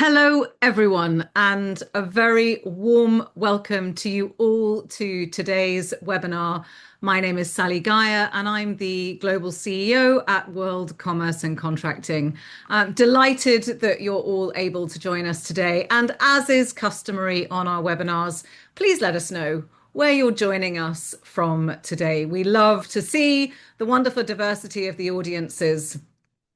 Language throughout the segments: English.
Hello, everyone, and a very warm welcome to you all to today's webinar. My name is Sally Geyer, and I'm the Global CEO at World Commerce and Contracting. I'm delighted that you're all able to join us today. And as is customary on our webinars, please let us know where you're joining us from today. We love to see the wonderful diversity of the audiences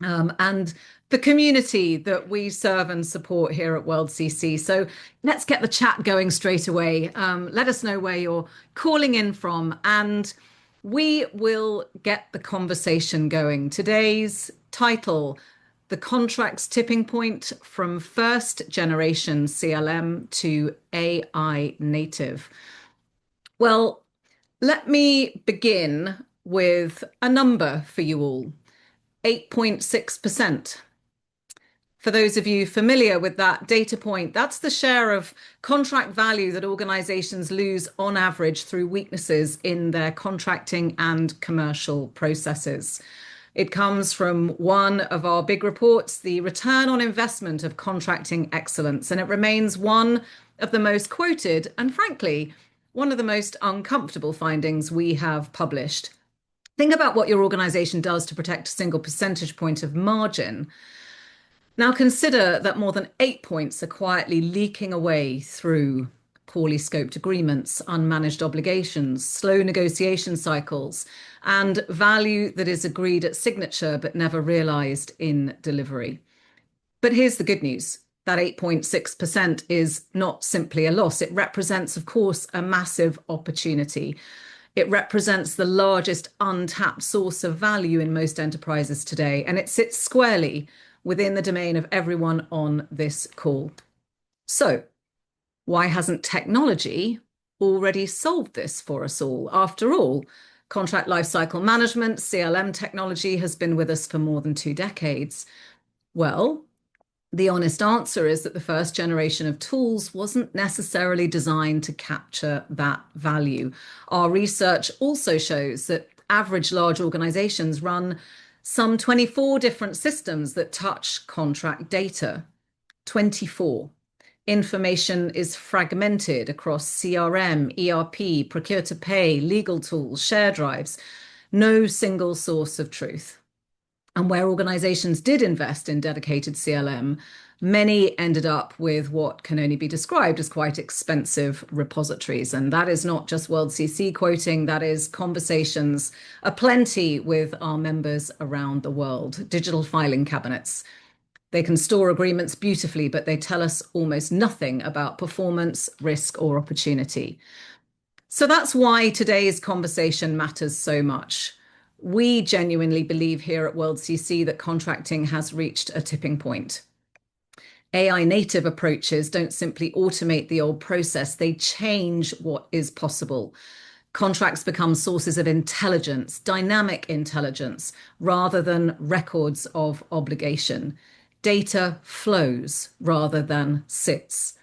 and the community that we serve and support here at World CC. So let's get the chat going straight away. Let us know where you're calling in from, and we will get the conversation going. Today's title: The Contract's Tipping Point from First Generation CLM to AI Native. Well, let me begin with a number for you all. 8.6%. For those of you familiar with that data point, that's the share of contract value that organizations lose on average through weaknesses in their contracting and commercial processes. It comes from one of our big reports, the return on investment of contracting excellence, and it remains one of the most quoted and, frankly, one of the most uncomfortable findings we have published. Think about what your organization does to protect a single percentage point of margin. Now consider that more than 8 points are quietly leaking away through poorly scoped agreements, unmanaged obligations, slow negotiation cycles, and value that is agreed at signature but never realized in delivery. But here's the good news. That 8.6% is not simply a loss. It represents, of course, a massive opportunity. It represents the largest untapped source of value in most enterprises today, and it sits squarely within the domain of everyone on this call. So, why hasn't technology already solved this for us all? After all, contract lifecycle management, CLM technology, has been with us for more than 2 decades. Well, the honest answer is that the first generation of tools wasn't necessarily designed to capture that value. Our research also shows that average large organizations run some 24 different systems that touch contract data. 24. Information is fragmented across CRM, ERP, procure to pay, legal tools, share drives. No single source of truth. And where organizations did invest in dedicated CLM, many ended up with what can only be described as quite expensive repositories. And that is not just World CC quoting, that is conversations aplenty with our members around the world. Digital filing cabinets. They can store agreements beautifully, but they tell us almost nothing about performance, risk, or opportunity. So that's why today's conversation matters so much. We genuinely believe here at World CC that contracting has reached a tipping point. AI native approaches don't simply automate the old process, they change what is possible. Contracts become sources of intelligence, dynamic intelligence, rather than records of obligation. Data flows rather than sits.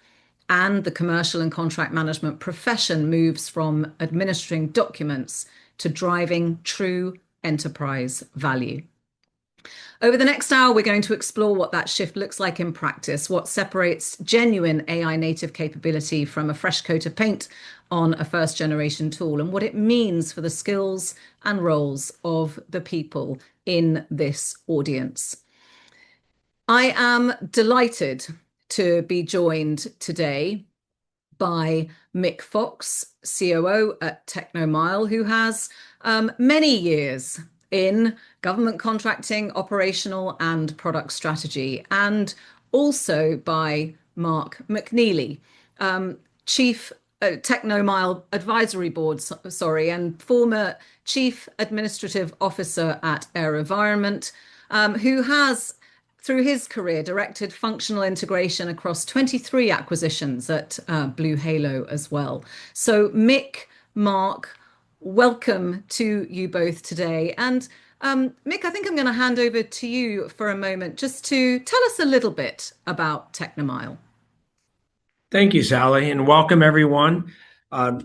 And the commercial and contract management profession moves from administering documents to driving true enterprise value. Over the next hour, we're going to explore what that shift looks like in practice, what separates genuine AI native capability from a fresh coat of paint on a first generation tool, and what it means for the skills and roles of the people in this audience. I am delighted to be joined today by Mick Fox, COO at TechnoMile, who has many years in government contracting, operational and product strategy, and also by Mark McNeely, Chief TechnoMile Advisory Board, and former Chief Administrative Officer at AeroVironment, who has, through his career, directed functional integration across 23 acquisitions at Blue Halo as well. So Mick, Mark, welcome to you both today. And Mick, I think I'm going to hand over to you for a moment just to tell us a little bit about TechnoMile. Thank you, Sally, and welcome everyone.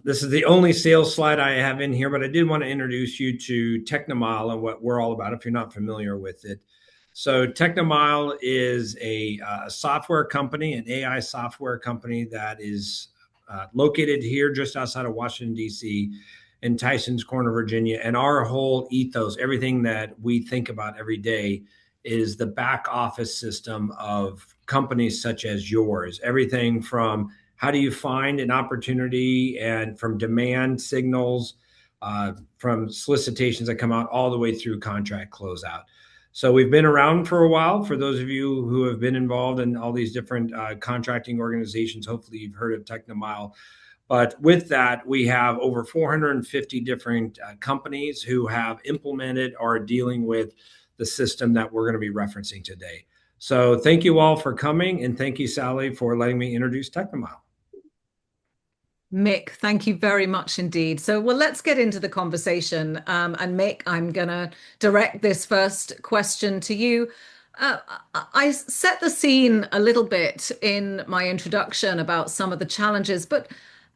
This is the only sales slide I have in here, but I did want to introduce you to TechnoMile and what we're all about if you're not familiar with it. So TechnoMile is a software company, an AI software company that is located here just outside of Washington, D.C., in Tysons Corner, Virginia. And our whole ethos, everything that we think about every day, is the back office system of companies such as yours. Everything from how do you find an opportunity, and from demand signals, from solicitations that come out all the way through contract closeout. So we've been around for a while. For those of you who have been involved in all these different contracting organizations, hopefully you've heard of TechnoMile. But with that, we have over 450 different companies who have implemented or are dealing with the system that we're going to be referencing today. So thank you all for coming, and thank you, Sally, for letting me introduce TechnoMile. Mick, thank you very much indeed. So, well, let's get into the conversation. And Mick, I'm going to direct this first question to you. I set the scene a little bit in my introduction about some of the challenges, but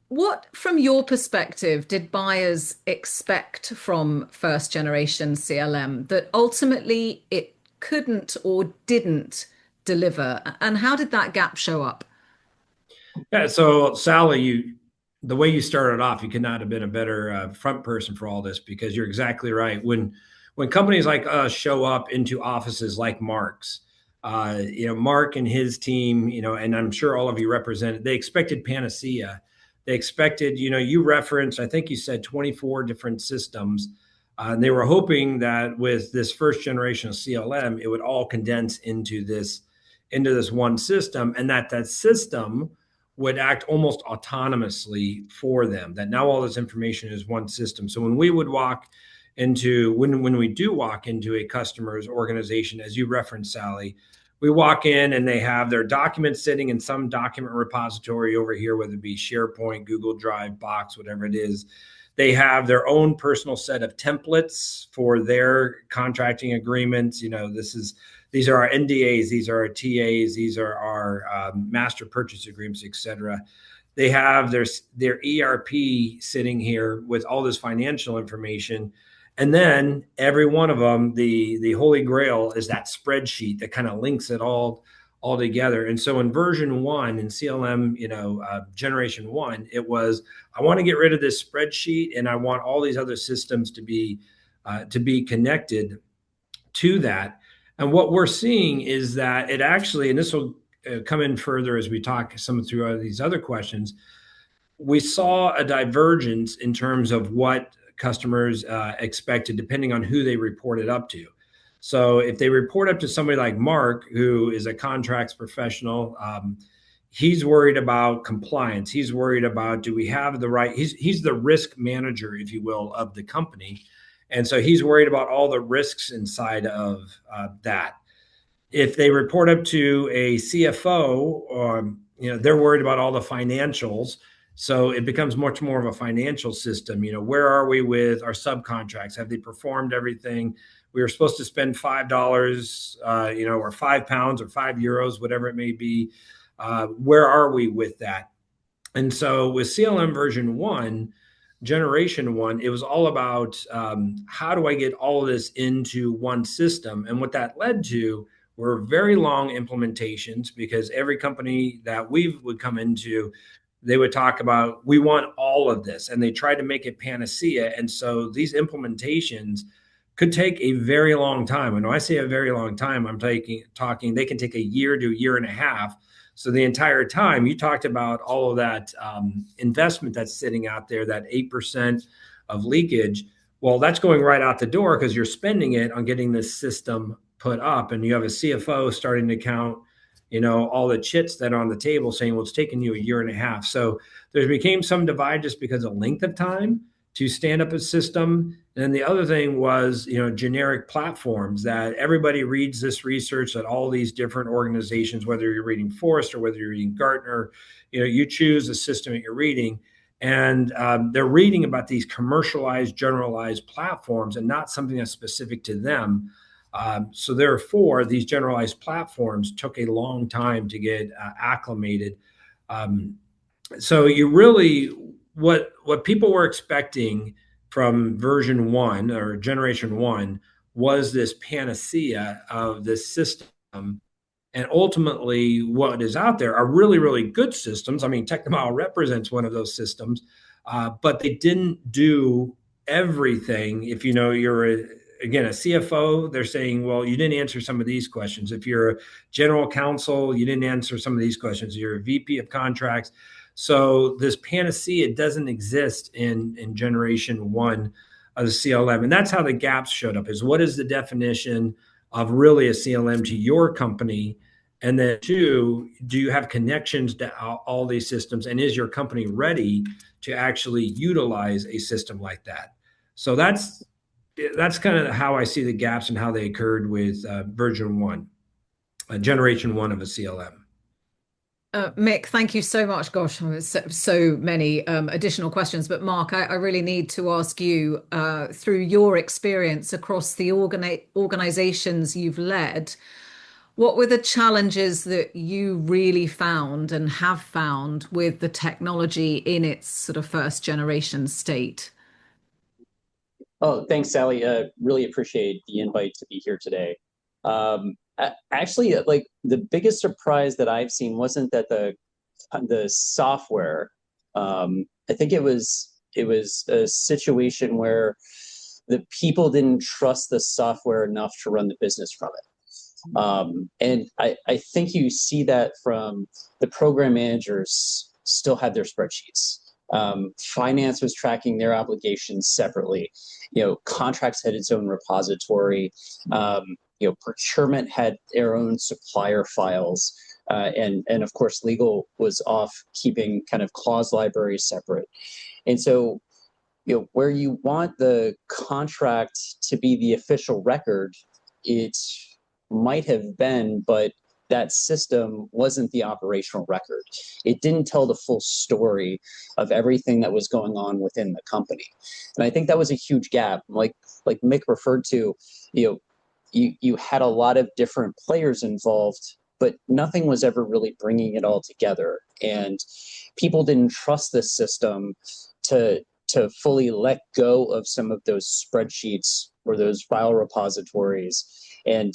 what, from your perspective, did buyers expect from first generation CLM that ultimately it couldn't or didn't deliver? And how did that gap show up? Yeah, so Sally, the way you started off, you could not have been a better front person for all this, because you're exactly right. When companies like us show up into offices like Mark's, Mark and his team, and I'm sure all of you represented, they expected panacea. They expected, you referenced, I think you said 24 different systems. And they were hoping that with this first generation of CLM, it would all condense into this one system, and that system would act almost autonomously for them, that now all this information is one system. So when we would walk into, when we do walk into a customer's organization, as you referenced, Sally, we walk in and they have their documents sitting in some document repository over here, whether it be SharePoint, Google Drive, Box, whatever it is. They have their own personal set of templates for their contracting agreements. These are our NDAs, these are our TAs, these are our master purchase agreements, et cetera. They have their ERP sitting here with all this financial information. And then every one of them, the holy grail is that spreadsheet that kind of links it all together. And so in version 1, in CLM, generation 1, it was, I want to get rid of this spreadsheet, and I want all these other systems to be connected to that. And what we're seeing is that it actually, and this will come in further as we talk some through these other questions, we saw a divergence in terms of what customers expected, depending on who they reported up to. So if they report up to somebody like Mark, who is a contracts professional, he's worried about compliance. He's worried about, do we have the right, he's the risk manager, if you will, of the company. And so he's worried about all the risks inside of that. If they report up to a CFO, they're worried about all the financials. So it becomes much more of a financial system. Where are we with our subcontracts? Have they performed everything? We were supposed to spend $5, or £5 or €5, whatever it may be. Where are we with that? And so with CLM version 1, generation 1, it was all about how do I get all of this into one system? And what that led to were very long implementations, because every company that we would come into, they would talk about, we want all of this, and they tried to make it panacea. And so these implementations could take a very long time. And when I say a very long time, I'm talking they can take a year to a year and a half. So the entire time you talked about all of that investment that's sitting out there, that 8% of leakage, well, that's going right out the door, because you're spending it on getting this system put up, and you have a CFO starting to count, all the chits that are on the table, saying, well, it's taken you a year and a half. So there became some divide just because of length of time to stand up a system. And the other thing was, generic platforms, that everybody reads this research at all these different organizations, whether you're reading Forrester, whether you're reading Gartner, you choose the system that you're reading. And they're reading about these commercialized, generalized platforms, and not something that's specific to them. So therefore, these generalized platforms took a long time to get acclimated. So you really, what people were expecting from version 1 or generation 1 was this panacea of this system. And ultimately, what is out there are really, really good systems. I mean, TechnoMile represents one of those systems, but they didn't do everything. If you know again, a CFO, they're saying, well, you didn't answer some of these questions. If you're a general counsel, you didn't answer some of these questions. You're a VP of contracts. So this panacea doesn't exist in generation one of the CLM. And that's how the gaps showed up is what is the definition of really a CLM to your company? And then two, do you have connections to all these systems? And is your company ready to actually utilize a system like that? So that's kind of how I see the gaps and how they occurred with version one, generation one of a CLM. Mick, thank you so much. Gosh, there's so many additional questions. But Mark, I really need to ask you, through your experience across the organizations you've led, what were the challenges that you really found and have found with the technology in its sort of first generation state? Oh, thanks, Sally. Really appreciate the invite to be here today. Actually, like the biggest surprise that I've seen wasn't that the software. I think it was a situation where the people didn't trust the software enough to run the business from it. And I think you see that from the program managers still had their spreadsheets. Finance was tracking their obligations separately. Contracts had its own repository. Procurement had their own supplier files. And of course, legal was off keeping kind of clause libraries separate. And so, where you want the contract to be the official record, it might have been, but that system wasn't the operational record. It didn't tell the full story of everything that was going on within the company. And I think that was a huge gap. Like Mick referred to, you had a lot of different players involved, but nothing was ever really bringing it all together. And people didn't trust the system to fully let go of some of those spreadsheets or those file repositories, and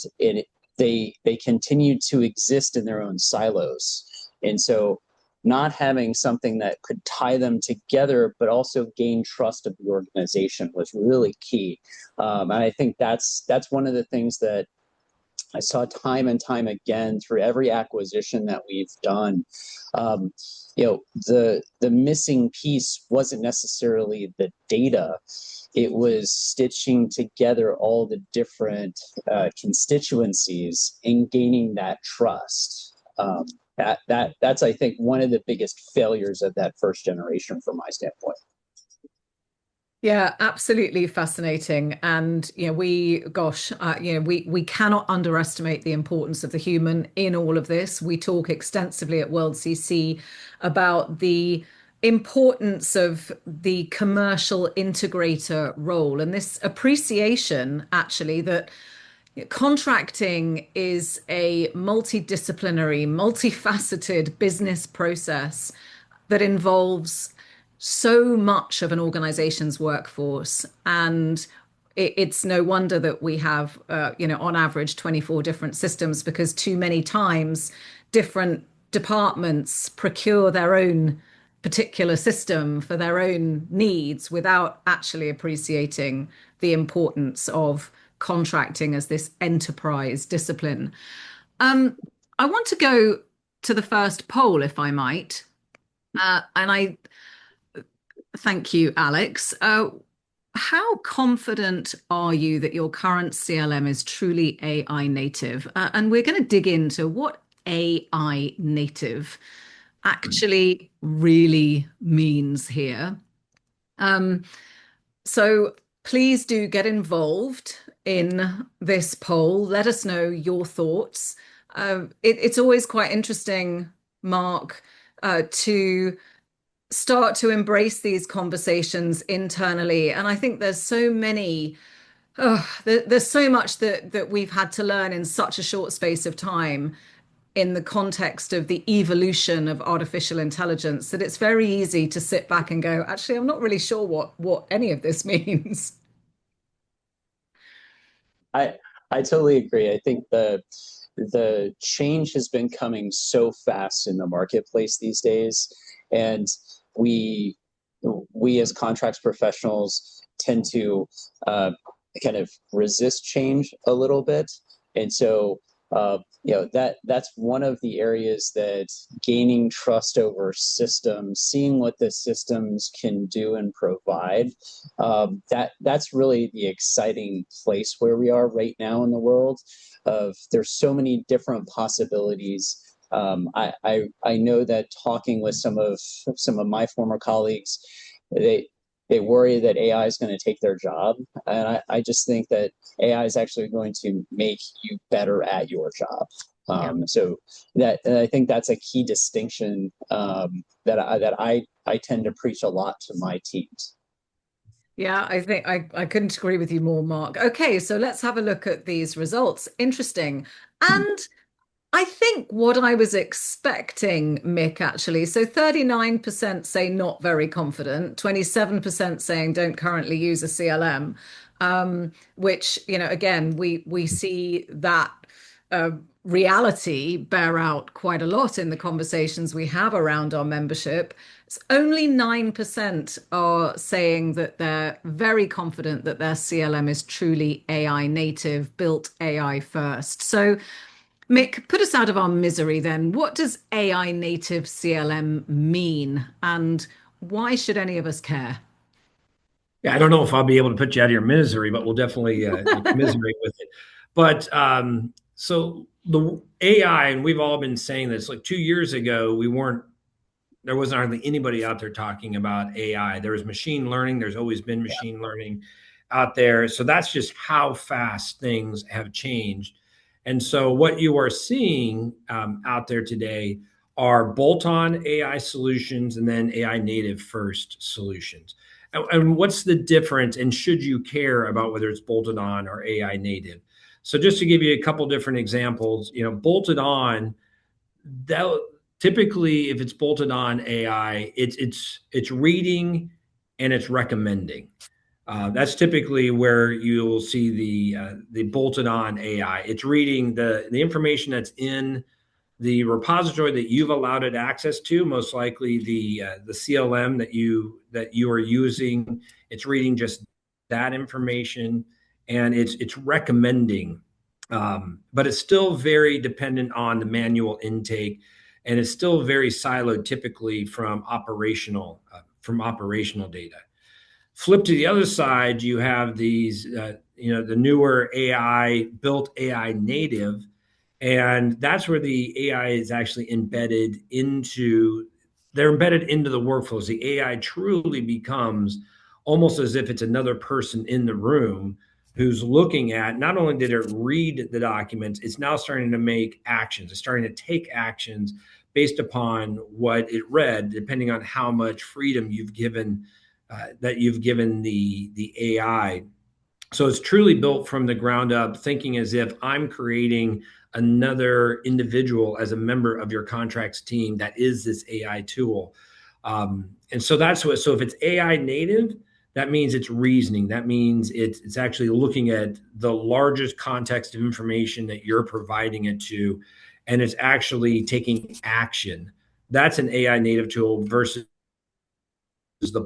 they continued to exist in their own silos. And so not having something that could tie them together but also gain trust of the organization was really key. And I think that's one of the things that I saw time and time again through every acquisition that we've done. The missing piece wasn't necessarily the data; it was stitching together all the different constituencies and gaining that trust. That's I think one of the biggest failures of that first generation from my standpoint. Yeah, absolutely fascinating. And we cannot underestimate the importance of the human in all of this. We talk extensively at World CC about the importance of the commercial integrator role and this appreciation, actually, that contracting is a multidisciplinary, multifaceted business process that involves so much of an organization's workforce. And it's no wonder that we have, on average, 24 different systems, because too many times different departments procure their own particular system for their own needs without actually appreciating the importance of contracting as this enterprise discipline. I want to go to the first poll, if I might. And I thank you, Alex. How confident are you that your current CLM is truly AI native? And we're going to dig into what AI native actually really means here. So please do get involved in this poll. Let us know your thoughts. It's always quite interesting, Mark, to start to embrace these conversations internally. And I think there's so many, there's so much that we've had to learn in such a short space of time in the context of the evolution of artificial intelligence that it's very easy to sit back and go, actually, I'm not really sure what any of this means. I totally agree. I think the change has been coming so fast in the marketplace these days, and we we as contracts professionals tend to kind of resist change a little bit, and so that's one of the areas that gaining trust over systems, seeing what the systems can do and provide, that's really the exciting place where we are right now in the world. Of there's so many different possibilities. I know that talking with some of my former colleagues, they they worry that AI is going to take their job, and I just think that AI is actually going to make you better at your job. Yeah. So and I think that's a key distinction that I tend to preach a lot to my teams. Yeah, I think I couldn't agree with you more, Mark. Okay, so let's have a look at these results. Interesting. And I think what I was expecting, Mick, actually. So 39% say not very confident, 27% saying don't currently use a CLM, which, again, we see that uh, reality bear out quite a lot in the conversations we have around our membership. It's only 9% are saying that they're very confident that their CLM is truly AI native, built AI first. So Mick, put us out of our misery then. What does AI native CLM mean, and why should any of us care? Yeah, I don't know if I'll be able to put you out of your misery, but we'll definitely commiserate with it. But so the AI, and we've all been saying this, like 2 years ago, there wasn't hardly anybody out there talking about AI. There was machine learning. There's always been machine learning out there. So that's just how fast things have changed. And so what you are seeing out there today are bolt-on AI solutions and then AI native first solutions. And what's the difference? And should you care about whether it's bolted on or AI native? So just to give you a couple different examples, bolted on, that typically if it's bolted on AI, it's reading and it's recommending. That's typically where you'll see the bolted on AI. It's reading the information that's in the repository that you've allowed it access to, most likely the CLM that you are using. It's reading just that information, and it's recommending, but it's still very dependent on the manual intake, and it's still very siloed, typically from operational data. Flip to the other side, you have these, the newer AI built AI native, and that's where the AI is actually they're embedded into the workflows. The AI truly becomes almost as if it's another person in the room who's looking at, not only did it read the documents, it's now starting to make actions. It's starting to take actions based upon what it read, depending on how much freedom you've given the AI. So it's truly built from the ground up, thinking as if I'm creating another individual as a member of your contracts team that is this AI tool. And so so if it's AI native, that means it's reasoning. That means it's actually looking at the largest context of information that you're providing it to, and it's actually taking action. That's an AI native tool versus the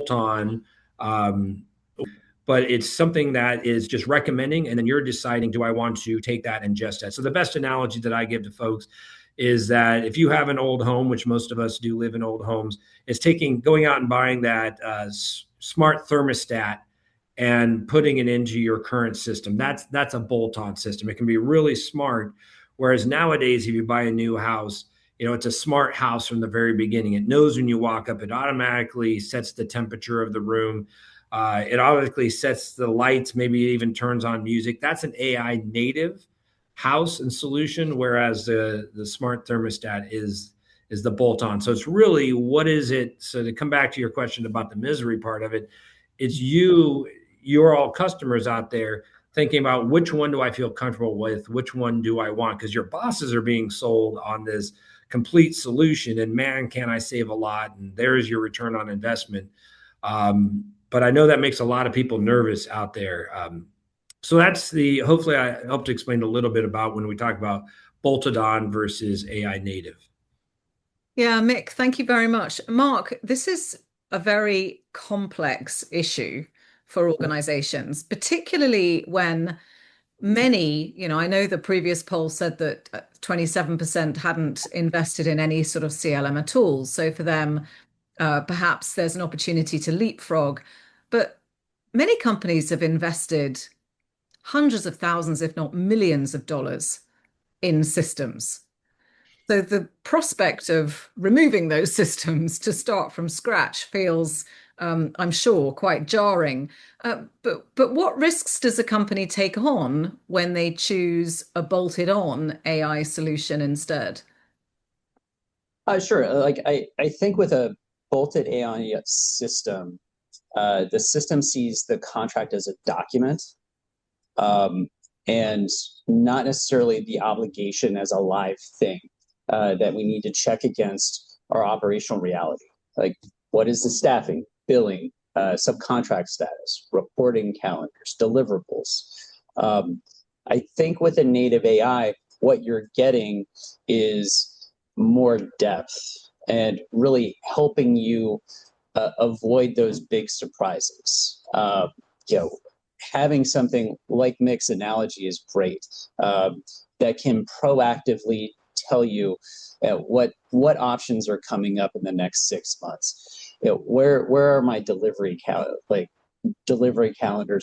bolt-on. But it's something that is just recommending, and then you're deciding, do I want to take that and ingest that? So the best analogy that I give to folks is that if you have an old home, which most of us do live in old homes, is going out and buying that smart thermostat and putting it into your current system. That's a bolt-on system. It can be really smart. Whereas nowadays, if you buy a new house, it's a smart house from the very beginning. It knows when you walk up, it automatically sets the temperature of the room. It automatically sets the lights, maybe it even turns on music. That's an AI native house and solution, whereas the smart thermostat is the bolt-on. So it's really, what is it? So to come back to your question about the misery part of it, it's you're all customers out there thinking about, which one do I feel comfortable with? Which one do I want? Because your bosses are being sold on this complete solution, and man, can I save a lot? And there's your return on investment. But I know that makes a lot of people nervous out there. So that's hopefully I helped explain a little bit about when we talk about bolted on versus AI native. Yeah, Mick, thank you very much. Mark, this is a very complex issue for organizations, particularly when many, I know the previous poll said that 27% hadn't invested in any sort of CLM at all. So for them, perhaps there's an opportunity to leapfrog. But many companies have invested hundreds of thousands, if not millions of dollars in systems. So the prospect of removing those systems to start from scratch feels, I'm sure, quite jarring. But what risks does a company take on when they choose a bolted-on AI solution instead? Sure. I think with a bolted AI system, the system sees the contract as a document, and not necessarily the obligation as a live thing that we need to check against our operational reality. Like, what is the staffing, billing, subcontract status, reporting calendars, deliverables? I think with a native AI, what you're getting is more depth and really helping you avoid those big surprises. You know, having something like Mick's analogy is great, that can proactively tell you what options are coming up in the next 6 months. Where are my delivery calendars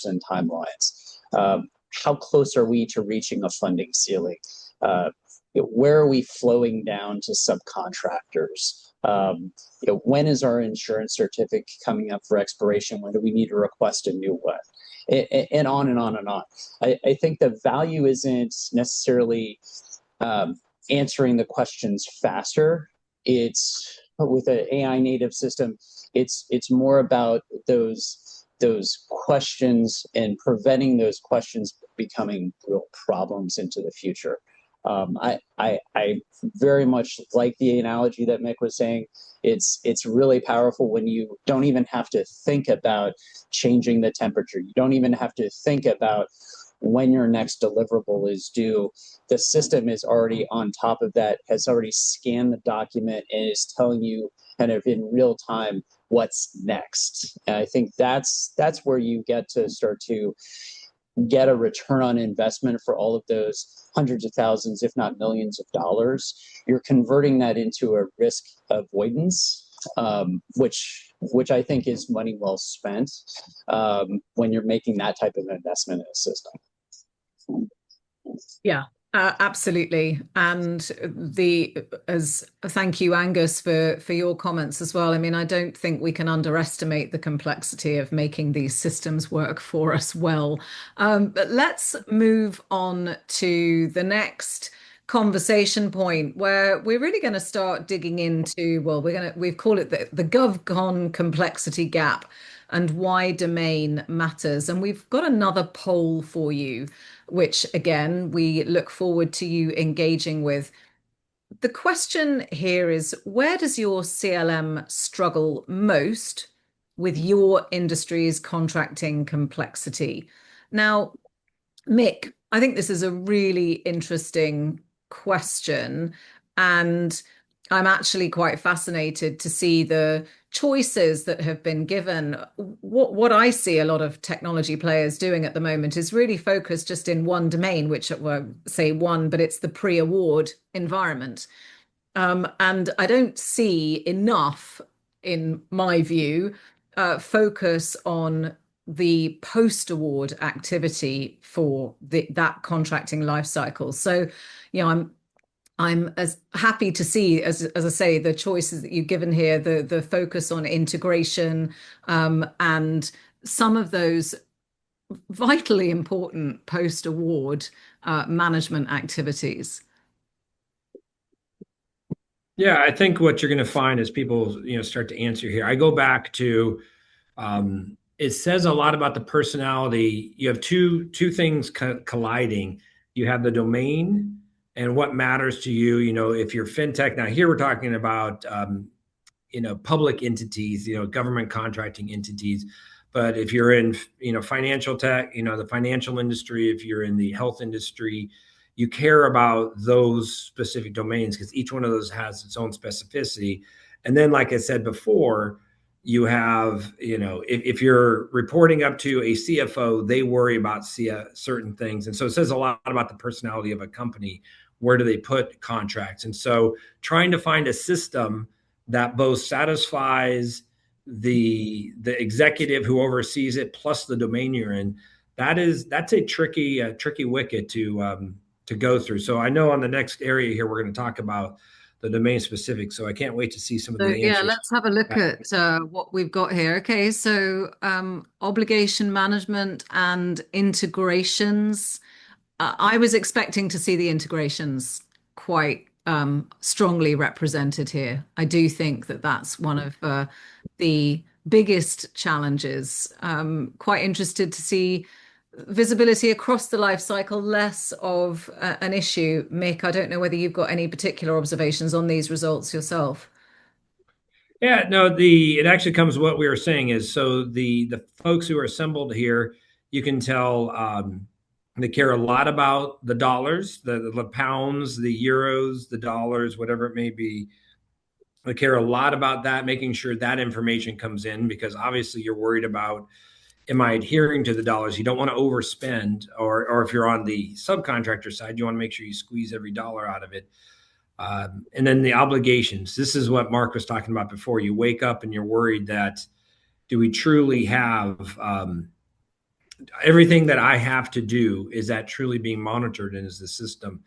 and timelines? How close are we to reaching a funding ceiling? Where are we flowing down to subcontractors? When is our insurance certificate coming up for expiration? When do we need to request a new one? And on and on and on. I think the value isn't necessarily answering the questions faster. It's with an AI native system, it's more about those questions and preventing those questions becoming real problems into the future. I very much like the analogy that Mick was saying. It's really powerful when you don't even have to think about changing the temperature. You don't even have to think about when your next deliverable is due. The system is already on top of that, has already scanned the document, and is telling you kind of in real time what's next. And I think that's where you get to start to get a return on investment for all of those hundreds of thousands, if not millions of dollars. You're converting that into a risk avoidance, which I think is money well spent when you're making that type of investment in a system. Yeah, absolutely. And thank you, Angus, for your comments as well. I mean, I don't think we can underestimate the complexity of making these systems work for us well. But let's move on to the next conversation point where we're really going to start digging into, well, we've called it the GovCon complexity gap and why domain matters. And we've got another poll for you, which again, we look forward to you engaging with. The question here is, where does your CLM struggle most with your industry's contracting complexity? Now, Mick, I think this is a really interesting question, and I'm actually quite fascinated to see the choices that have been given. What I see a lot of technology players doing at the moment is really focused just in one domain, which, well, say one, but it's the pre-award environment. And I don't see enough, in my view, focus on the post-award activity for that contracting life cycle. So, I'm as happy to see, as I say, the choices that you've given here, the focus on integration, and some of those vitally important post-award management activities. Yeah, I think what you're going to find as people, start to answer here. I go back to, it says a lot about the personality. You have two things colliding. You have the domain and what matters to you. If you're fintech, now here we're talking about, public entities, government contracting entities. But if you're in, financial tech, the financial industry, if you're in the health industry, you care about those specific domains because each one of those has its own specificity. And then, like I said before, you have, if you're reporting up to a CFO, they worry about certain things. And so it says a lot about the personality of a company. Where do they put contracts? And so trying to find a system that both satisfies the executive who oversees it plus the domain you're in, that's a tricky wicket to go through. So I know on the next area here we're going to talk about the domain specific. So I can't wait to see some of So the yeah, answers. let's have a look at what we've got here. Okay, so obligation management and integrations. I was expecting to see the integrations quite strongly represented here. I do think that that's one of the biggest challenges. Quite interested to see visibility across the life cycle, less of an issue. Mick, I don't know whether you've got any particular observations on these results yourself. Yeah, no, it actually comes what we were saying is, so the folks who are assembled here, you can tell they care a lot about the dollars, the pounds, the euros, the dollars, whatever it may be. They care a lot about that, making sure that information comes in because obviously you're worried about, am I adhering to the dollars? You don't want to overspend, or if you're on the subcontractor side, you want to make sure you squeeze every dollar out of it. And then the obligations. This is what Mark was talking about before. You wake up and you're worried that, do we truly have everything that I have to do? Is that truly being monitored, and is the system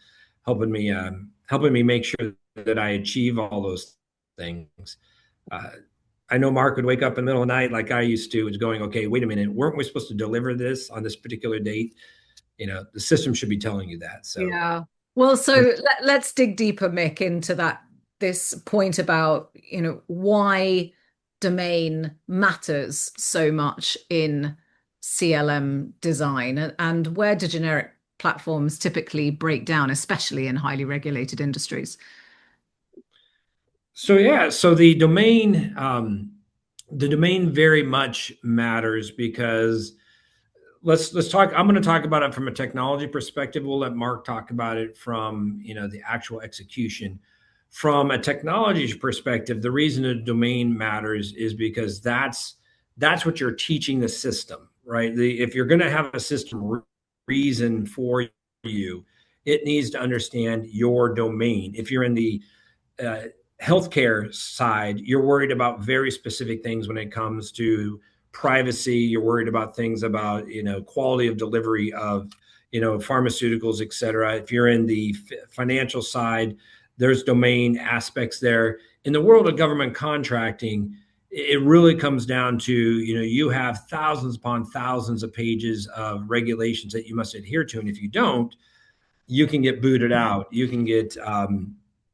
helping me make sure that I achieve all those things? I know Mark would wake up in the middle of the night like I used to, was going, okay, wait a minute, weren't we supposed to deliver this on this particular date? The system should be telling you that. So Yeah. Well, so let's dig deeper, Mick, into this point about, why domain matters so much in CLM design and where do generic platforms typically break down, especially in highly regulated industries? So yeah, so the domain very much matters because let's talk. I'm going to talk about it from a technology perspective. We'll let Mark talk about it from the actual execution. From a technology perspective, the reason a domain matters is because that's what you're teaching the system, right? If you're going to have a system reason for you, it needs to understand your domain. If you're in the uh, healthcare side, you're worried about very specific things when it comes to privacy. You're worried about things about quality of delivery of pharmaceuticals, et cetera. If you're in the financial side, there's domain aspects there. In the world of government contracting, it really comes down to you have thousands upon thousands of pages of regulations that you must adhere to, and if you don't, you can get booted out. You can get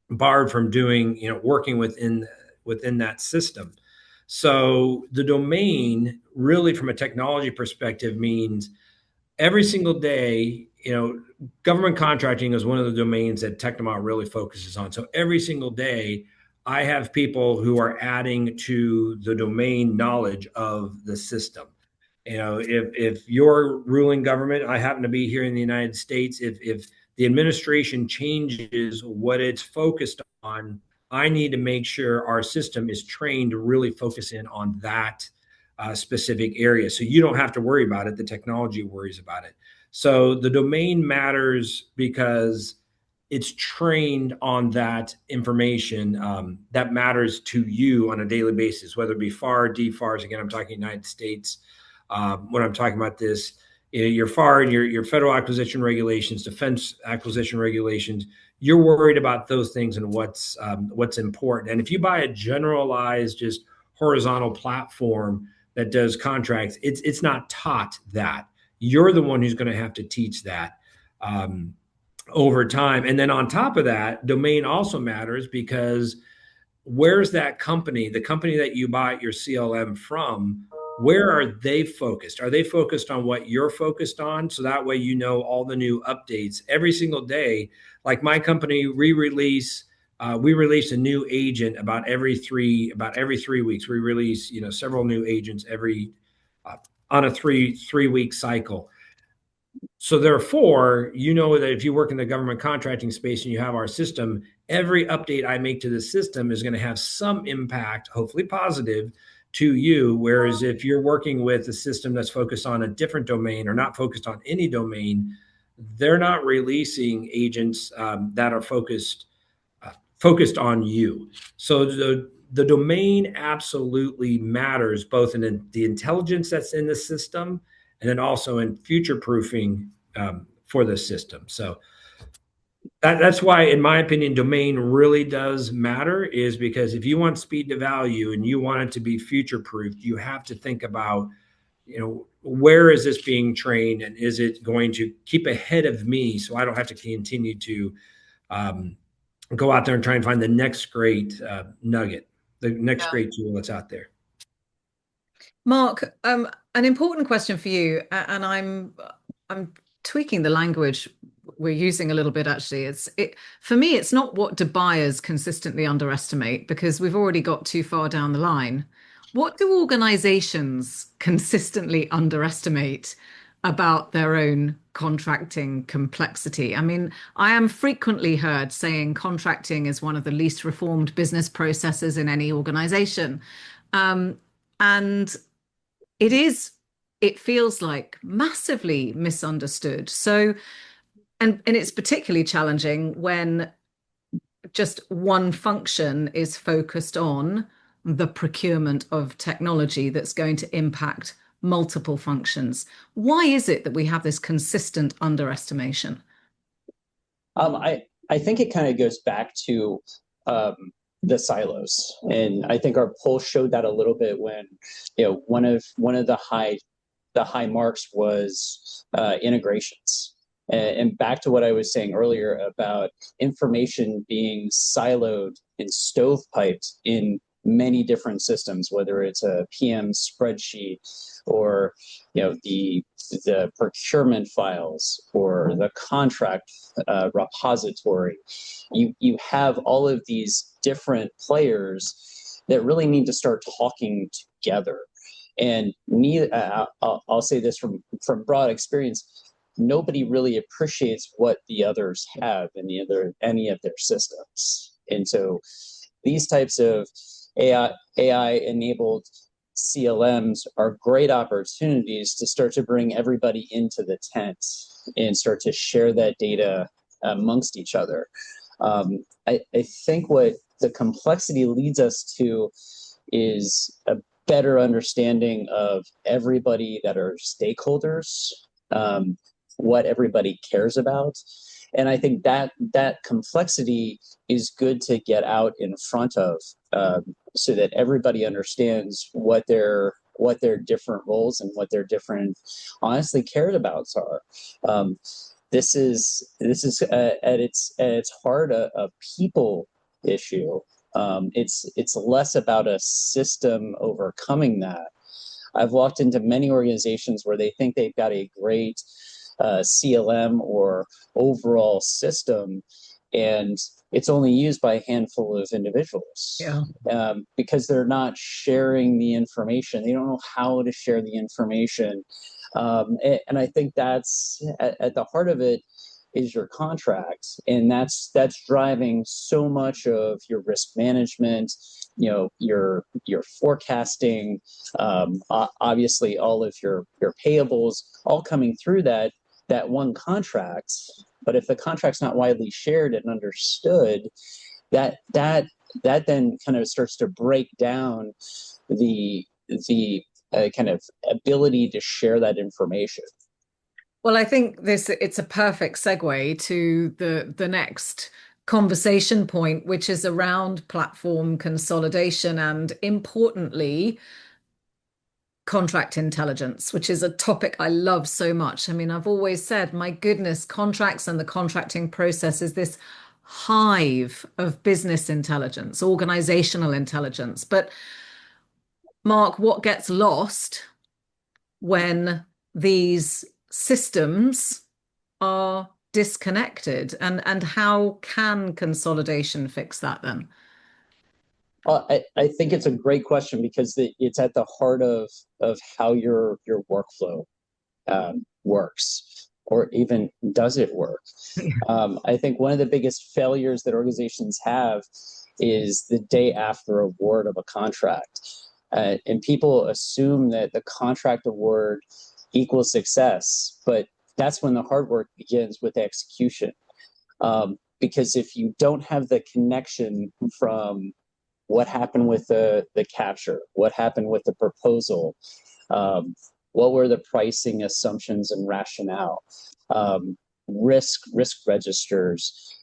barred from doing, working within that system. So the domain really from a technology perspective means every single day, government contracting is one of the domains that TechnoMile really focuses on. So every single day, I have people who are adding to the domain knowledge of the system. If you're ruling government, I happen to be here in the United States. If the administration changes what it's focused on, I need to make sure our system is trained to really focus in on that specific area. So you don't have to worry about it. The technology worries about it. So the domain matters because it's trained on that information that matters to you on a daily basis, whether it be FAR, DFARS. Again, I'm talking United States. When I'm talking about this, your FAR and your federal acquisition regulations, defense acquisition regulations, you're worried about those things and what's important. And if you buy a generalized, just horizontal platform that does contracts, it's not taught that. You're the one who's going to have to teach that over time. And then on top of that, domain also matters because where's that company, the company that you bought your CLM from, where are they focused? Are they focused on what you're focused on? So that way, all the new updates every single day. Like my company, we release a new agent about every 3 weeks. We release, several new agents on a three-week cycle. So therefore, you know that if you work in the government contracting space and you have our system, every update I make to the system is going to have some impact, hopefully positive, to you. Whereas if you're working with a system that's focused on a different domain or not focused on any domain, they're not releasing agents that are focused on you. So the domain absolutely matters, both in the intelligence that's in the system and then also in future proofing for the system. So that's why, in my opinion, domain really does matter, is because if you want speed to value and you want it to be future proofed, you have to think about, where is this being trained, and is it going to keep ahead of me so I don't have to continue to go out there and try and find the next great nugget, the next great tool that's out there. Mark, an important question for you, and I'm tweaking the language we're using a little bit. Actually, for me, it's not what do buyers consistently underestimate, because we've already got too far down the line. What do organizations consistently underestimate about their own contracting complexity? I mean, I am frequently heard saying contracting is one of the least reformed business processes in any organization. And it feels like massively misunderstood. So, and it's particularly challenging when just one function is focused on the procurement of technology that's going to impact multiple functions. Why is it that we have this consistent underestimation? I think it kind of goes back to the silos, and I think our poll showed that a little bit when, one of the high marks was integrations. And back to what I was saying earlier about information being siloed and stovepiped in many different systems, whether it's a PM spreadsheet or the procurement files or the contract repository. You have all of these different players that really need to start talking together. And I'll say this from broad experience, nobody really appreciates what the others have in any of their systems. And so these types of AI-enabled CLMs are great opportunities to start to bring everybody into the tent and start to share that data amongst each other. I think what the complexity leads us to is a better understanding of everybody that are stakeholders, what everybody cares about. And I think that complexity is good to get out in front of, so that everybody understands what their different roles and what their different, honestly, cared abouts are. This is at its heart a people issue. It's less about a system overcoming that. I've walked into many organizations where they think they've got a great CLM or overall system, and it's only used by a handful of individuals. Yeah. Because they're not sharing the information. They don't know how to share the information. And I think that's at the heart of it is your contract, and that's driving so much of your risk management, your forecasting, obviously all of your payables, all coming through that one contract. But if the contract's not widely shared and understood, that then kind of starts to break down the kind of ability to share that information. Well, I think it's a perfect segue to the next conversation point, which is around platform consolidation and, importantly, contract intelligence, which is a topic I love so much. I mean, I've always said, my goodness, contracts and the contracting process is this hive of business intelligence, organizational intelligence. But Mark, what gets lost when these systems are disconnected, and how can consolidation fix that then? I think it's a great question because it's at the heart of how your workflow works, or even does it work? I think one of the biggest failures that organizations have is the day after award of a contract. And people assume that the contract award equals success, but that's when the hard work begins with execution. Because if you don't have the connection from what happened with the capture, what happened with the proposal, what were the pricing assumptions and rationale, risk registers,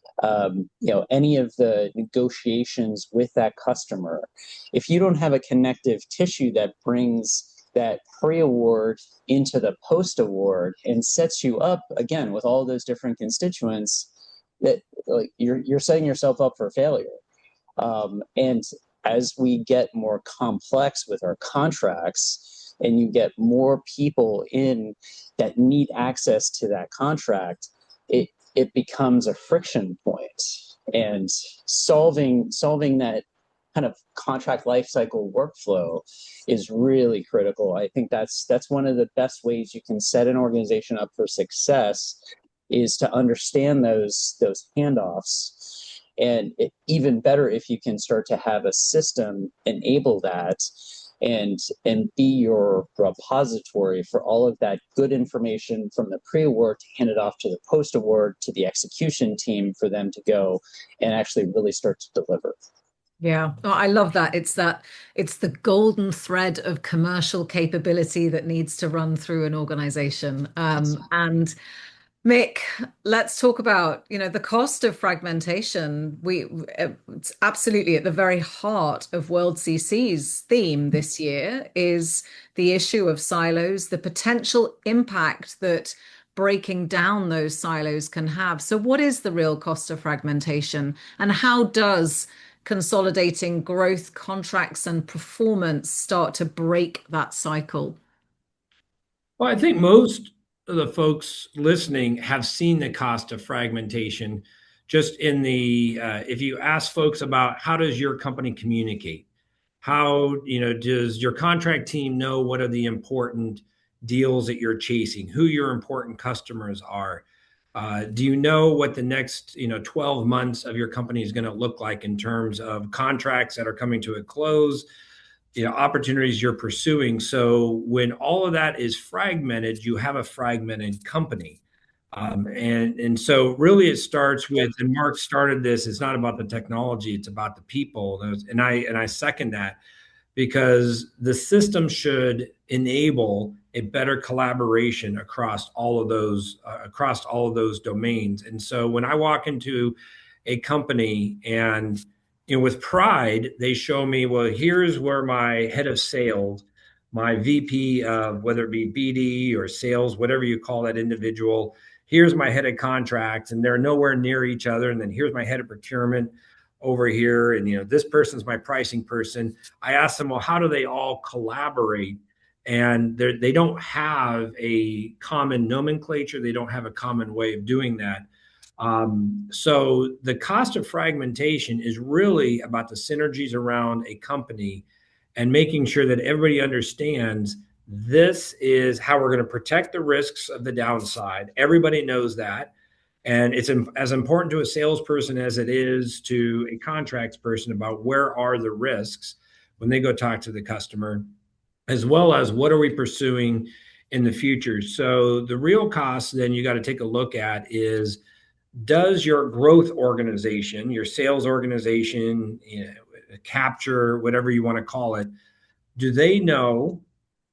any of the negotiations with that customer. If you don't have a connective tissue that brings that pre-award into the post-award and sets you up again with all those different constituents, that like you're setting yourself up for failure. And as we get more complex with our contracts and you get more people in that need access to that contract, it becomes a friction point. And solving that kind of contract lifecycle workflow is really critical. I think that's one of the best ways you can set an organization up for success, is to understand those handoffs. And even better if you can start to have a system enable that and be your repository for all of that good information from the pre-award to hand it off to the post-award to the execution team for them to go and actually really start to deliver. Yeah, oh, I love that. It's the golden thread of commercial capability that needs to run through an organization. And Mick, let's talk about, the cost of fragmentation. It's absolutely at the very heart of World CC's theme this year is the issue of silos, the potential impact that breaking down those silos can have. So what is the real cost of fragmentation, and how does consolidating growth, contracts, and performance start to break that cycle? Well, I think most of the folks listening have seen the cost of fragmentation just in the if you ask folks about how does your company communicate, how does your contract team know what are the important deals that you're chasing, who your important customers are, do you know what the next 12 months of your company is going to look like in terms of contracts that are coming to a close, opportunities you're pursuing. So when all of that is fragmented, you have a fragmented company. And so really it starts with, and Mark started this, it's not about the technology, it's about the people. And I second that, because the system should enable a better collaboration across all of those domains. And so when I walk into a company and with pride, they show me, well, here's where my head of sales, my VP of whether it be BD or sales, whatever you call that individual, here's my head of contracts, and they're nowhere near each other. And then here's my head of procurement over here, and this person's my pricing person. I ask them, well, how do they all collaborate? And they don't have a common nomenclature. They don't have a common way of doing that. So the cost of fragmentation is really about the synergies around a company and making sure that everybody understands this is how we're going to protect the risks of the downside. Everybody knows that. And it's as important to a salesperson as it is to a contracts person about where are the risks when they go talk to the customer, as well as what are we pursuing in the future. So the real cost then you got to take a look at is, does your growth organization, your sales organization, capture, whatever you want to call it, do they know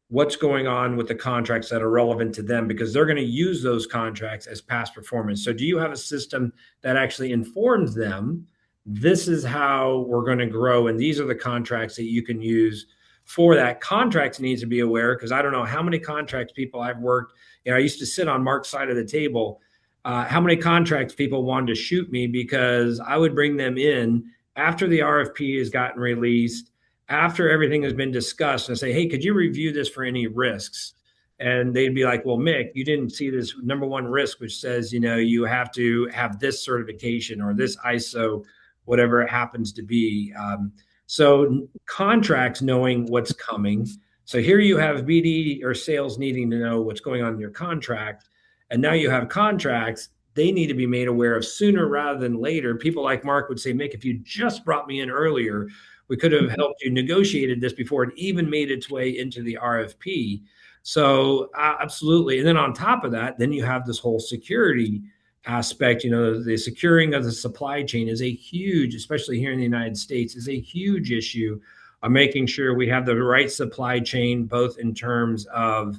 what's going on with the contracts that are relevant to them, because they're going to use those contracts as past performance? So do you have a system that actually informs them, this is how we're going to grow, and these are the contracts that you can use for that? Contracts needs to be aware, because I don't know how many contracts people I've worked, I used to sit on Mark's side of the table, how many contracts people wanted to shoot me because I would bring them in after the RFP has gotten released, after everything has been discussed, and say, hey, could you review this for any risks? And they'd be like, well, Mick, you didn't see this number one risk, which says, you have to have this certification or this ISO, whatever it happens to be. So contracts knowing what's coming. So here you have BD or sales needing to know what's going on in your contract. And now you have contracts they need to be made aware of sooner rather than later. People like Mark would say, Mick, if you just brought me in earlier, we could have helped you negotiated this before it even made its way into the RFP. So absolutely. And then on top of that, then you have this whole security aspect. The securing of the supply chain is a huge, especially here in the United States, is a huge issue of making sure we have the right supply chain, both in terms of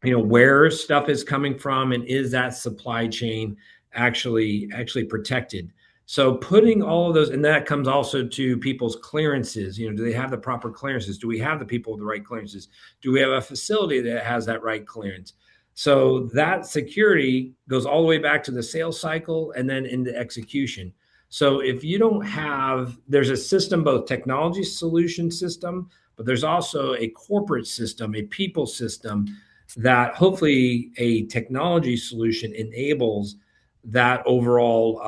where stuff is coming from, and is that supply chain actually protected. So putting all of those, and that comes also to people's clearances. Do they have the proper clearances? Do we have the people with the right clearances? Do we have a facility that has that right clearance? So that security goes all the way back to the sales cycle and then into execution. So if you don't have, there's a system, both technology solution system, but there's also a corporate system, a people system, that hopefully a technology solution enables that overall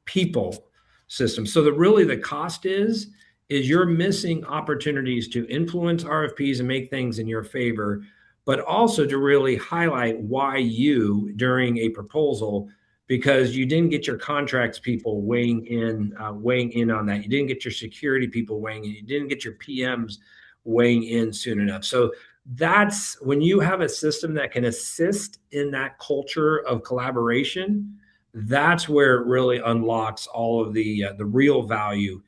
people system. So the cost is you're missing opportunities to influence RFPs and make things in your favor, but also to really highlight why you during a proposal, because you didn't get your contracts people weighing in on that. You didn't get your security people weighing in. You didn't get your PMs weighing in soon enough. So that's when you have a system that can assist in that culture of collaboration. That's where it really unlocks all of the real value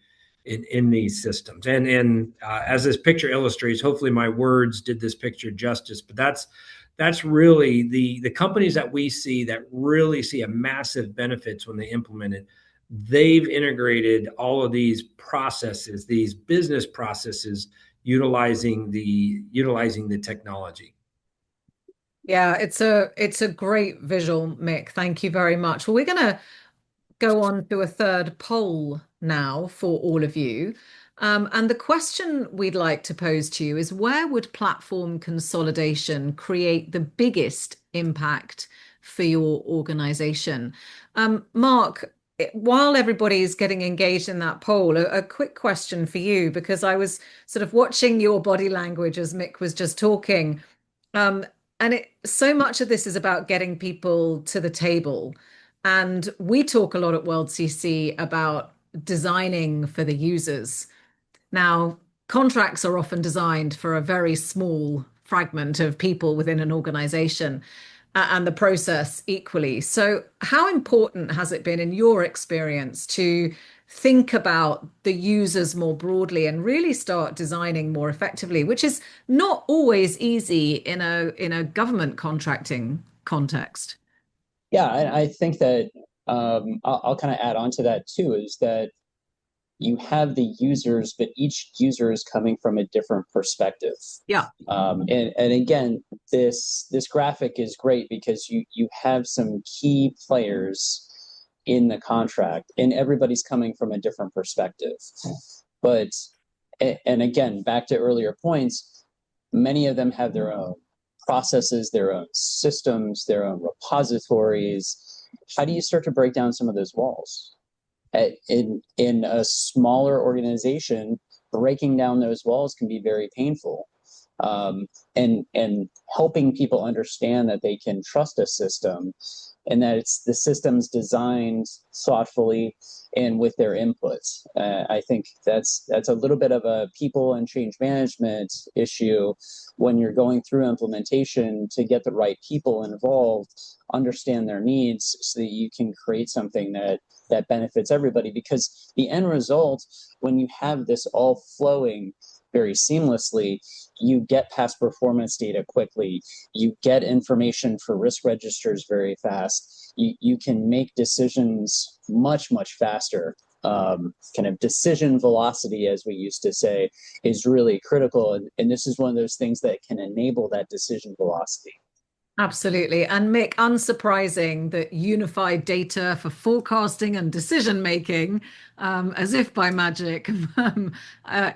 in these systems. And as this picture illustrates, hopefully my words did this picture justice. But that's really the companies that we see that really see a massive benefits when they implement it. They've integrated all of these processes, these business processes, utilizing the technology. Yeah, it's a great visual, Mick. Thank you very much. Well, we're going to go on to a third poll now for all of you. And the question we'd like to pose to you is, where would platform consolidation create the biggest impact for your organization? Mark, while everybody's getting engaged in that poll, a quick question for you, because I was sort of watching your body language as Mick was just talking. Um, and so much of this is about getting people to the table. And we talk a lot at World CC about designing for the users. Now, contracts are often designed for a very small fragment of people within an organization, and the process equally. So, how important has it been in your experience to think about the users more broadly and really start designing more effectively, which is not always easy in a government contracting context? Yeah, I think that I'll kind of add on to that too, is that you have the users, but each user is coming from a different perspective. Yeah. And again, this graphic is great because you have some key players in the contract, and everybody's coming from a different perspective. But and again, back to earlier points, many of them have their own processes, their own systems, their own repositories. How do you start to break down some of those walls? In a smaller organization, breaking down those walls can be very painful. And helping people understand that they can trust a system and that the system's designed thoughtfully and with their inputs. I think that's a little bit of a people and change management issue when you're going through implementation, to get the right people involved, understand their needs, so that you can create something that benefits everybody. Because the end result, when you have this all flowing very seamlessly, you get past performance data quickly, you get information for risk registers very fast, you can make decisions much faster. Kind of decision velocity, as we used to say, is really critical, and this is one of those things that can enable that decision velocity. Absolutely. And Mick, unsurprising that unified data for forecasting and decision making, as if by magic,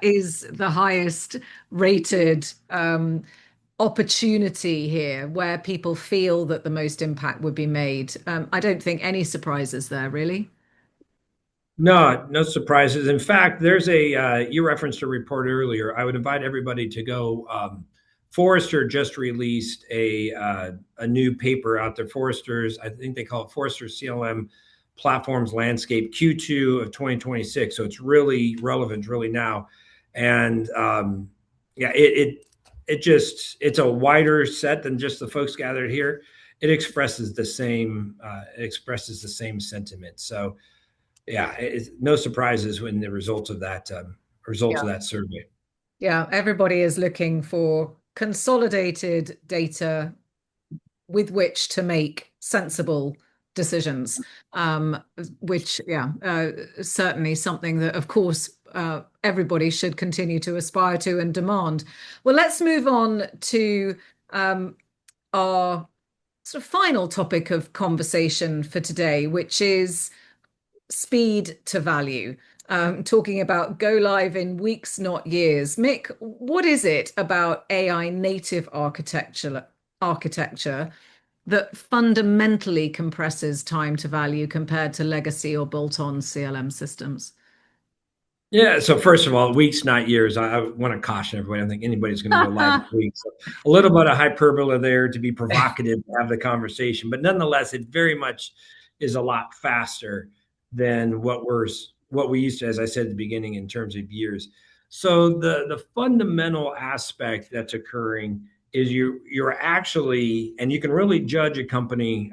is the highest rated opportunity here, where people feel that the most impact would be made. I don't think any surprises there, really. No, no surprises. In fact, there's you referenced a report earlier. I would invite everybody to go. Forrester just released a new paper out there. Forrester's, I think they call it Forrester CLM Platforms Landscape Q2 of 2026. So it's really relevant, really now. And yeah, it's a wider set than just the folks gathered here. It expresses the same sentiment. So yeah, it's no surprises when the results of that survey. Yeah, everybody is looking for consolidated data with which to make sensible decisions, which, certainly something that, of course, everybody should continue to aspire to and demand. Well, let's move on to our sort of final topic of conversation for today, which is speed to value. Talking about go live in weeks, not years. Mick, what is it about AI native architecture that fundamentally compresses time to value compared to legacy or bolt-on CLM systems? Yeah. So first of all, weeks, not years. I want to caution everybody. I don't think anybody's going to go live in weeks. So a little bit of hyperbole there to be provocative to have the conversation, but nonetheless, it very much is a lot faster than what we used to, as I said at the beginning, in terms of years. So the fundamental aspect that's occurring is you're actually, and you can really judge a company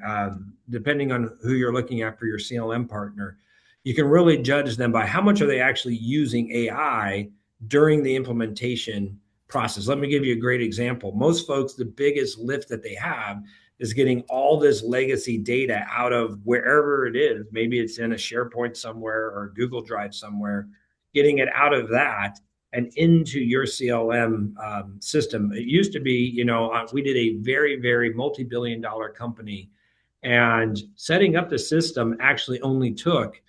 depending on who you're looking at for your CLM partner. You can really judge them by how much are they actually using AI during the implementation process. Let me give you a great example. Most folks, the biggest lift that they have is getting all this legacy data out of wherever it is. Maybe it's in a SharePoint somewhere or Google Drive somewhere, getting it out of that and into your CLM system. It used to be, we did a very, very multi-billion-dollar company, and setting up the system actually only took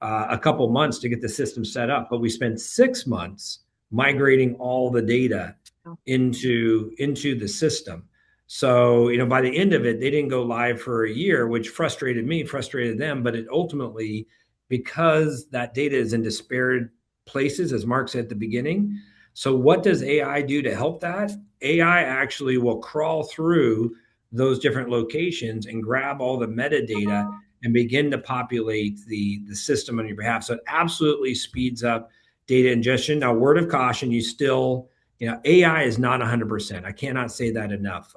a couple months to get the system set up, but we spent 6 months migrating all the data into the system. So, by the end of it, they didn't go live for a year, which frustrated me, frustrated them. But it ultimately, because that data is in disparate places, as Mark said at the beginning. So what does AI do to help that? AI actually will crawl through those different locations and grab all the metadata and begin to populate the system on your behalf. So it absolutely speeds up data ingestion. Now, word of caution, AI is not 100%. I cannot say that enough.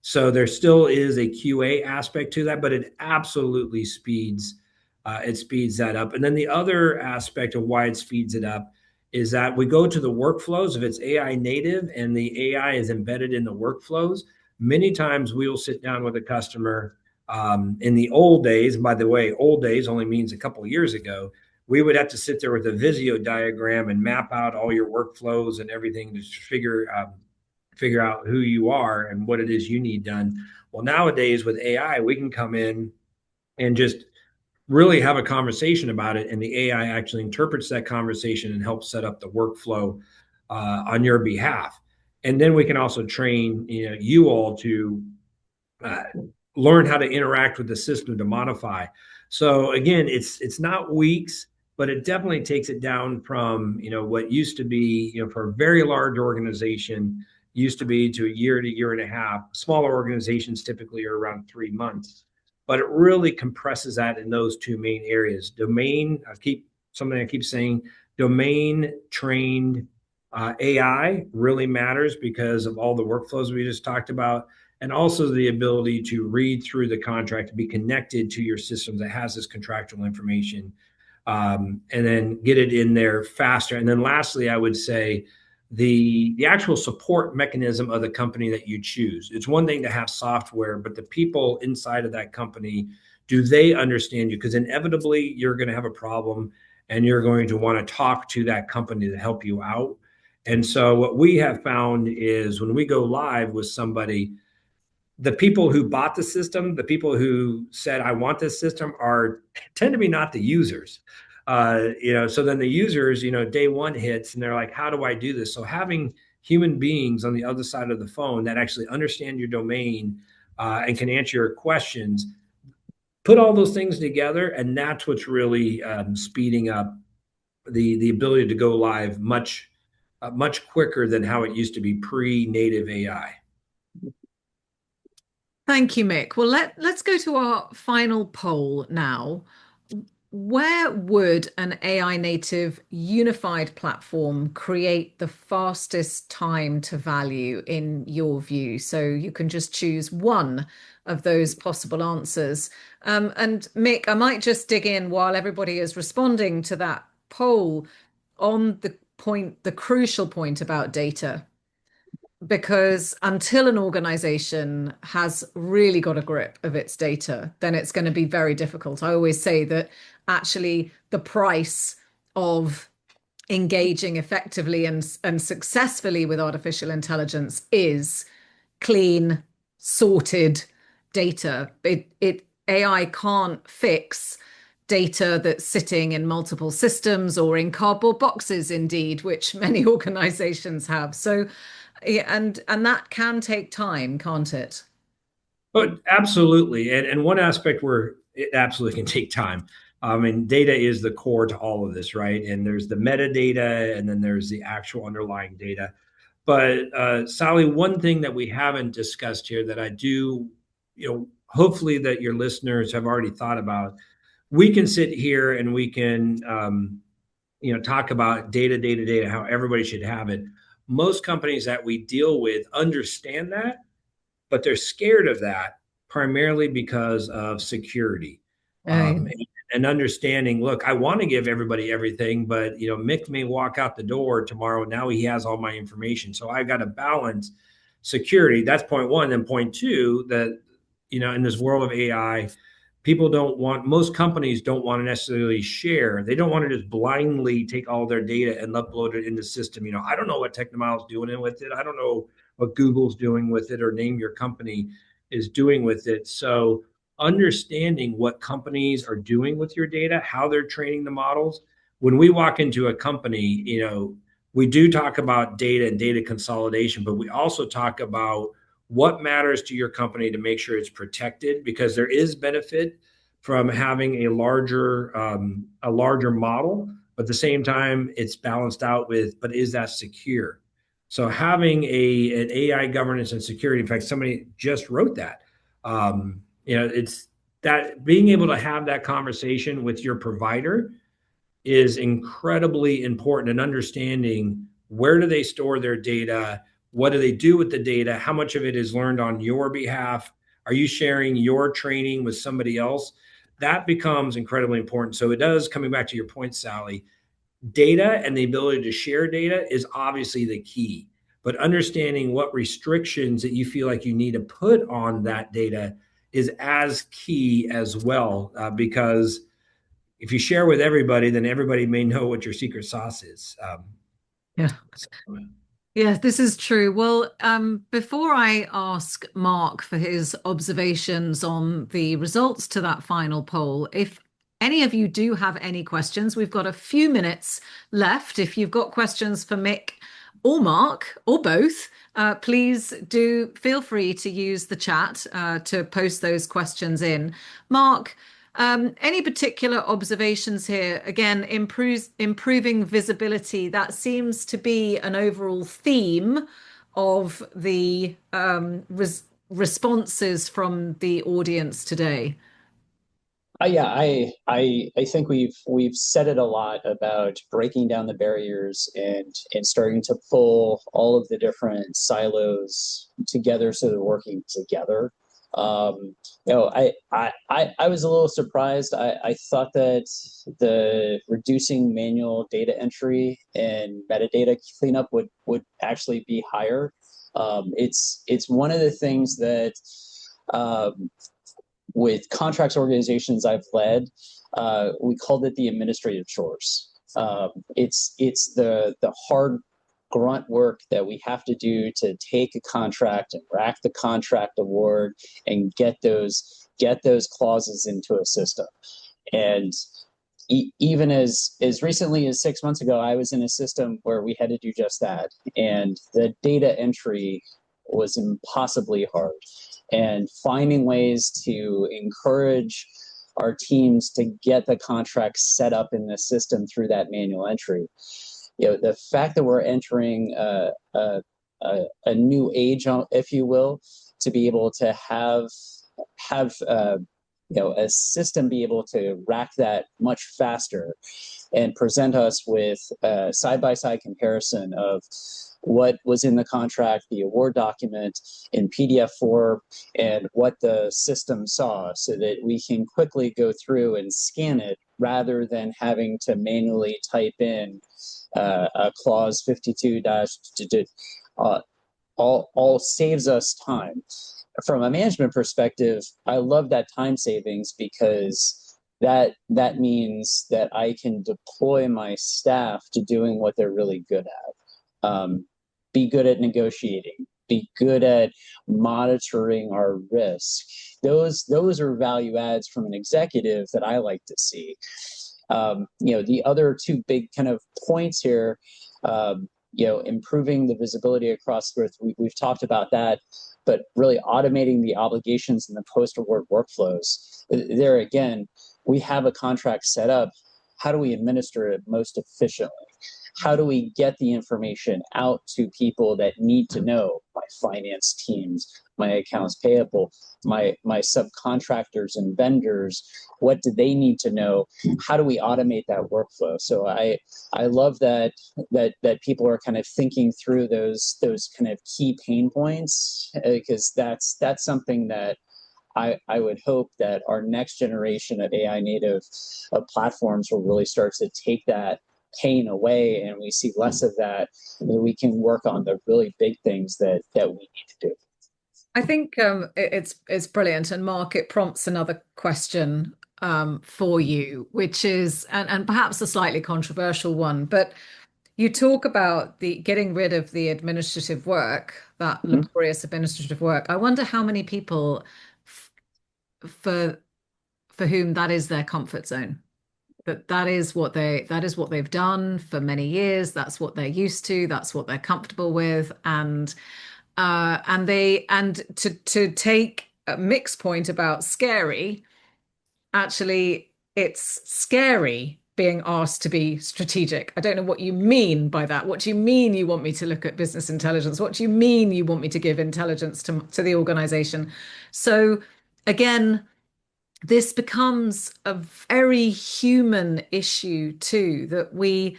So there still is a QA aspect to that, but it absolutely speeds that up. And then the other aspect of why it speeds it up is that we go to the workflows. If it's AI native and the AI is embedded in the workflows, many times we will sit down with a customer. In the old days, by the way, old days only means a couple of years ago, we would have to sit there with a Visio diagram and map out all your workflows and everything to figure out who you are and what it is you need done. Well, nowadays with AI, we can come in and just really have a conversation about it, and the AI actually interprets that conversation and helps set up the workflow on your behalf. And then we can also train you all to learn how to interact with the system to modify. So again, it's not weeks, but it definitely takes it down from what used to be for a very large organization used to be to a year to year and a half. Smaller organizations typically are around 3 months, but it really compresses that in those two main areas. Something I keep saying, domain trained AI really matters because of all the workflows we just talked about, and also the ability to read through the contract to be connected to your system that has this contractual information, and then get it in there faster. And then lastly, I would say the actual support mechanism of the company that you choose. It's one thing to have software, but the people inside of that company, do they understand you? Because inevitably you're going to have a problem and you're going to want to talk to that company to help you out. And so what we have found is when we go live with somebody, the people who bought the system, the people who said, I want this system, tend to be not the users. So then the users, day one hits and they're like, how do I do this? So having human beings on the other side of the phone that actually understand your domain and can answer your questions, Put all those things together, and that's what's really speeding up the ability to go live much quicker than how it used to be pre-native AI. Thank you, Mick. Well, let's go to our final poll now. Where would an AI native unified platform create the fastest time to value in your view? So you can just choose one of those possible answers. And Mick, I might just dig in while everybody is responding to that poll on the crucial point about data. Because until an organization has really got a grip of its data, then it's going to be very difficult. I always say that actually the price of engaging effectively and successfully with artificial intelligence is clean, sorted data. AI can't fix data that's sitting in multiple systems or in cardboard boxes, indeed, which many organizations have. So yeah, and that can take time, can't it? But absolutely, and one aspect where it absolutely can take time. I mean, data is the core to all of this, right? And there's the metadata, and then there's the actual underlying data. But Sally, one thing that we haven't discussed here that I do, hopefully that your listeners have already thought about. We can sit here and we can, talk about data, how everybody should have it. Most companies that we deal with understand that, but they're scared of that primarily because of security. Oh, And understanding, look, I want to give everybody everything, but Mick may walk out the door tomorrow. Now he has all my information. So I've got to balance security. That's point one. And point two, that in this world of AI, most companies don't want to necessarily share. They don't want to just blindly take all their data and upload it in the system. I don't know what TechnoMile is doing with it. I don't know what Google's doing with it, or name your company is doing with it. So understanding what companies are doing with your data, how they're training the models. When we walk into a company, we do talk about data and data consolidation, but we also talk about what matters to your company to make sure it's protected, because there is benefit from having a larger model, but at the same time it's balanced out with, but is that secure? So having an AI governance and security, in fact, somebody just wrote that. It's that being able to have that conversation with your provider is incredibly important, and understanding where do they store their data, what do they do with the data, how much of it is learned on your behalf, are you sharing your training with somebody else? That becomes incredibly important. So it does, coming back to your point, Sally, data and the ability to share data is obviously the key, but understanding what restrictions that you feel like you need to put on that data is as key as well, because if you share with everybody, then everybody may know what your secret sauce is. yeah. So, Yeah, this is true. Well, before I ask Mark for his observations on the results to that final poll, if any of you do have any questions, we've got a few minutes left. If you've got questions for Mick or Mark or both, please do feel free to use the chat to post those questions in. Mark, any particular observations here? Again, improving visibility. That seems to be an overall theme of the responses from the audience today. Yeah, I think we've said it a lot about breaking down the barriers and starting to pull all of the different silos together so they're working together. I was a little surprised. I thought that the reducing manual data entry and metadata cleanup would actually be higher. It's one of the things that with contracts organizations I've led, we called it the administrative chores. It's the hard grunt work that we have to do to take a contract and rack the contract award and get those clauses into a system. And even as recently as 6 months ago, I was in a system where we had to do just that, and the data entry was impossibly hard. And finding ways to encourage our teams to get the contract set up in the system through that manual entry. The fact that we're entering a new age, if you will, to be able to have a system be able to rack that much faster and present us with a side-by-side comparison of what was in the contract, the award document in PDF form, and what the system saw, so that we can quickly go through and scan it rather than having to manually type in a clause 52 dash all saves us time. From a management perspective, I love that time savings, because that means that I can deploy my staff to doing what they're really good at. Be good at negotiating, be good at monitoring our risk. Those are value adds from an executive that I like to see. The other two big kind of points here, improving the visibility across growth. We've talked about that, but really automating the obligations and the post-award workflows. There again, we have a contract set up. How do we administer it most efficiently? How do we get the information out to people that need to know? My finance teams, my accounts payable, my subcontractors and vendors. What do they need to know? How do we automate that workflow? So I love that people are kind of thinking through those kind of key pain points, because that's something that I would hope that our next generation of AI native platforms will really start to take that pain away, and we see less of that, and we can work on the really big things that we need to do. I think it's brilliant. And Mark, it prompts another question for you, which is, and perhaps a slightly controversial one, but you talk about the getting rid of the administrative work, that laborious administrative work. I wonder how many people for whom that is their comfort zone. That is what they've done for many years. That's what they're used to. That's what they're comfortable with. And to take Mick's point about scary, actually, it's scary being asked to be strategic. I don't know what you mean by that. What do you mean you want me to look at business intelligence? What do you mean you want me to give intelligence to the organization? So again, this becomes a very human issue too, that we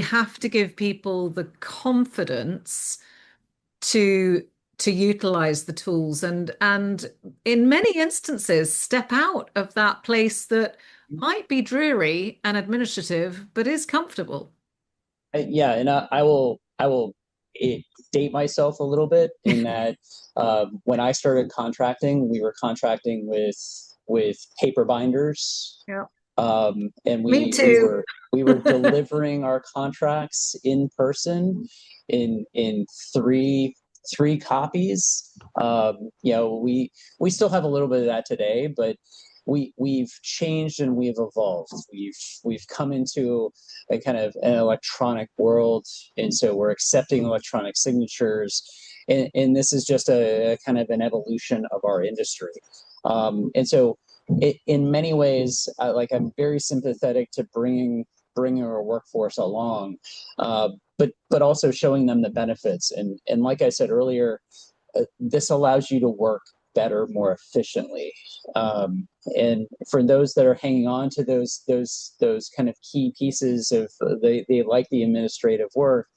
have to give people the confidence to utilize the tools, and in many instances step out of that place that might be dreary and administrative but is comfortable. Yeah, and I will date myself a little bit in that when I started contracting, we were contracting with paper binders. Yeah. And Me too. we were delivering our contracts in person in three copies. We still have a little bit of that today, but we've changed and we've evolved. We've come into a kind of an electronic world, and so we're accepting electronic signatures, and this is just a kind of an evolution of our industry. And so in many ways, I'm very sympathetic to bringing our workforce along, but also showing them the benefits. And like I said earlier, this allows you to work better, more efficiently. And for those that are hanging on to those kind of key pieces of they like the administrative work,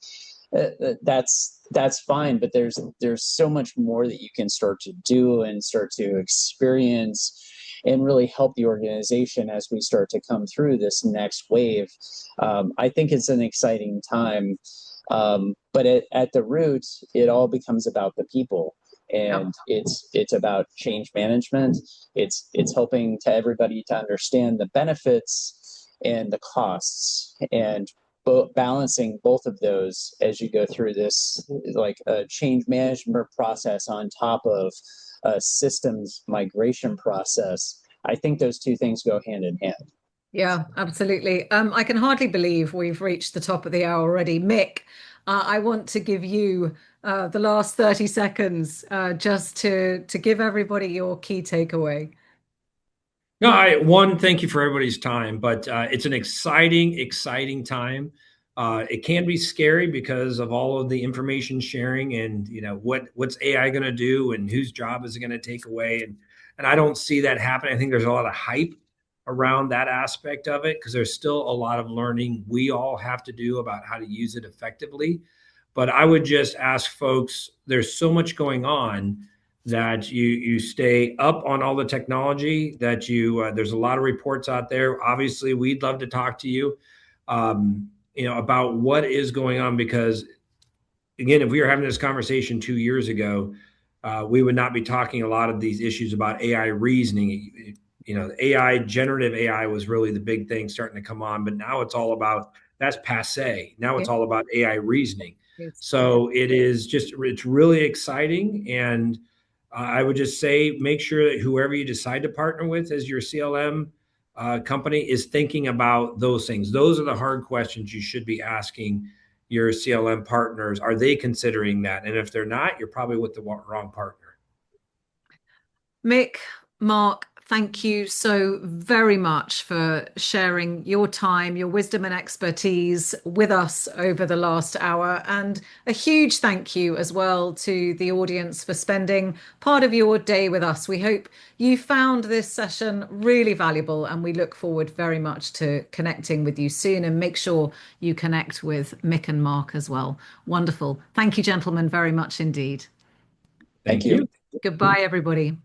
that's fine. But there's so much more that you can start to do and start to experience and really help the organization as we start to come through this next wave. I think it's an exciting time. But at the root, it all becomes about the people. And it's about change management. It's helping to everybody to understand the benefits and the costs, and balancing both of those as you go through this change management process on top of a systems migration process. I think those two things go hand in hand. Yeah, absolutely. I can hardly believe we've reached the top of the hour already. Mick, I want to give you the last 30 seconds just to give everybody your key takeaway. No, thank you for everybody's time, but it's an exciting time. It can be scary because of all of the information sharing and what's AI going to do and whose job is it going to take away, and I don't see that happening. I think there's a lot of hype around that aspect of it because there's still a lot of learning we all have to do about how to use it effectively. But I would just ask folks, there's so much going on that you stay up on all the technology, that there's a lot of reports out there. Obviously, we'd love to talk to you, about what is going on, because again, if we were having this conversation 2 years ago, we would not be talking a lot of these issues about AI reasoning. AI, generative AI was really the big thing starting to come on, but now it's all about, that's passe. Now it's all about AI reasoning. So it's really exciting. And I would just say, make sure that whoever you decide to partner with as your CLM company is thinking about those things. Those are the hard questions you should be asking your CLM partners. Are they considering that? And if they're not, you're probably with the wrong partner. Mick, Mark, thank you so very much for sharing your time, your wisdom and expertise with us over the last hour. And a huge thank you as well to the audience for spending part of your day with us. We hope you found this session really valuable, and we look forward very much to connecting with you soon. And make sure you connect with Mick and Mark as well. Wonderful. Thank you, gentlemen, very much indeed. Thank you. Goodbye, everybody.